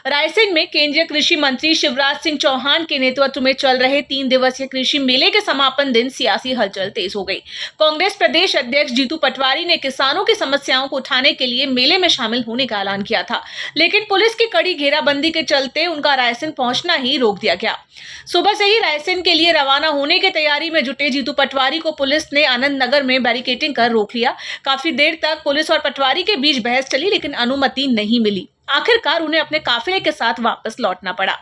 रायसेन में केंद्रीय कृषि मंत्री शिवराज सिंह चौहान के नेतृत्व में चल रहे 3 दिवसीय कृषि मेले के समापन दिन सियासी हलचल तेज हो गई। कांग्रेस प्रदेश अध्यक्ष जीतू पटवारी ने किसानों की समस्याओं को उठाने के लिए मेले में शामिल होने का ऐलान किया था, लेकिन पुलिस की कड़ी घेराबंदी के चलते उनका रायसेन पहुंचना ही रोक दिया गया। सुबह से ही रायसेन के लिए रवाना होने की तैयारी में जुटे जीतू पटवारी को पुलिस ने आनंद नगर में बैरिकेडिंग कर रोक लिया। काफी देर तक पुलिस और पटवारी के बीच बहस चली, लेकिन अनुमति नहीं मिली। आखिरकार उन्हें अपने काफिले के साथ वापस लौटना पड़ा।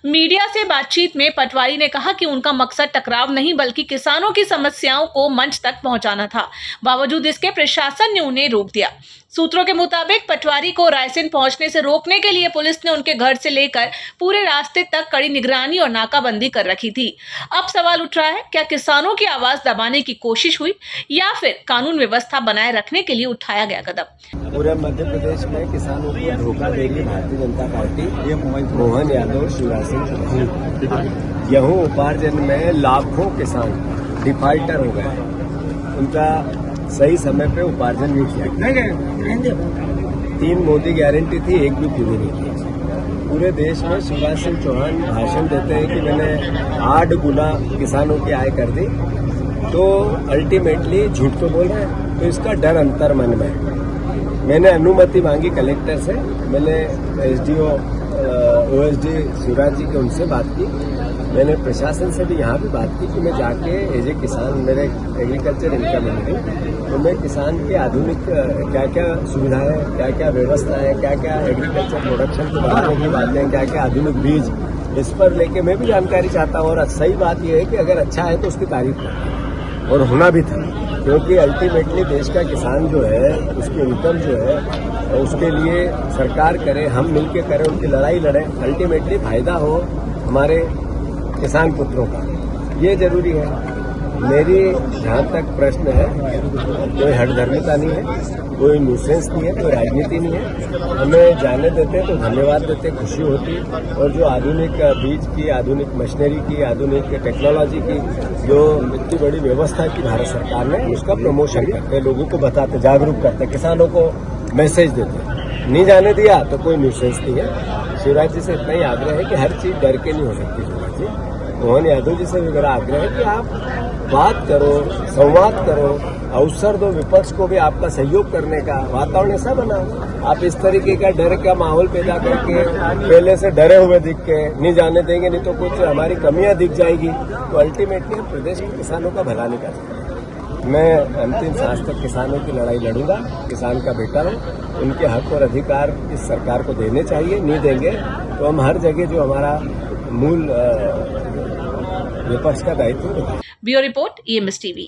मीडिया से बातचीत में पटवारी ने कहा कि उनका मकसद टकराव नहीं बल्कि किसानों की समस्याओं को मंच तक पहुंचाना था। बावजूद इसके प्रशासन ने उन्हें रोक दिया। सूत्रों के मुताबिक पटवारी को रायसेन पहुंचने से रोकने के लिए पुलिस ने उनके घर से लेकर पूरे रास्ते तक कड़ी निगरानी और नाकाबंदी कर रखी थी। अब सवाल उठ रहा है, क्या किसानों की आवाज दबाने की कोशिश हुई या फिर कानून व्यवस्था बनाए रखने के लिए उठाया गया कदम? पूरे मध्य प्रदेश में किसानों को धोखा देगी भारतीय जनता पार्टी। ये मोहन यादव, शिवराज सिंह चौहान, गेहूं उपार्जन में लाखों किसान डिफाल्टर हो गए। उनका सही समय पे उपार्जन नहीं किया। 3 मोदी गारंटी थी, एक भी पूरी नहीं की। पूरे देश में शिवराज सिंह चौहान भाषण देते हैं कि मैंने 8 गुना किसानों की आय कर दी, तो अल्टीमेटली झूठ तो बोल रहे हैं। तो इसका डर अंतर मन में है। मैंने अनुमति मांगी कलेक्टर से, मैंने एसडीओ ओएसडी शिवराज जी के उनसे बात की, मैंने प्रशासन से भी यहाँ भी बात की कि मैं जाके एज ए किसान, मेरे एग्रीकल्चर इनकम है, तो मैं किसान के आधुनिक क्या क्या सुविधाएं, क्या क्या व्यवस्था है, क्या क्या एग्रीकल्चर प्रोडक्शन को बढ़ाने की बातें, क्या क्या आधुनिक बीज, इस पर लेके मैं भी जानकारी चाहता हूँ। और सही बात यह है कि अगर अच्छा है तो उसकी तारीफ करें, और होना भी था, क्योंकि अल्टीमेटली देश का किसान जो है, उसकी इनकम जो है, उसके लिए सरकार करे, हम मिलके करें, उनकी लड़ाई लड़ें, अल्टीमेटली फायदा हो हमारे किसान पुत्रों का, ये जरूरी है। मेरी जहाँ तक प्रश्न है, कोई हठधर्मिता नहीं है, कोई न्यूसेंस नहीं है, कोई राजनीति नहीं है। हमें जाने देते तो धन्यवाद देते, खुशी होती। और जो आधुनिक बीज की, आधुनिक मशीनरी की, आधुनिक टेक्नोलॉजी की जो इतनी बड़ी व्यवस्था की भारत सरकार ने, उसका प्रमोशन करते, लोगों को बताते, जागरूक करते, किसानों को मैसेज देते। नहीं जाने दिया तो कोई न्यूसेंस नहीं है। शिवराज जी से इतना ही आग्रह है कि हर चीज डर के नहीं हो सकती। शिवराज जी, मोहन यादव जी से भी मेरा आग्रह है कि आप बात करो, संवाद करो, अवसर दो विपक्ष को भी आपका सहयोग करने का, वातावरण ऐसा बनाओ। आप इस तरीके का डर का माहौल पैदा करके पहले से डरे हुए दिख के नहीं जाने देंगे, नहीं तो कुछ हमारी कमियां दिख जाएगी, तो अल्टीमेटली हम प्रदेश के किसानों का भला नहीं कर सकते। मैं अंतिम सांस तक किसानों की लड़ाई लड़ूंगा, किसान का बेटा हूं। उनके हक और अधिकार इस सरकार को देने चाहिए, नहीं देंगे तो हम हर जगह जो हमारा मूल विपक्ष का दायित्व है। Bureau report, EMS TV।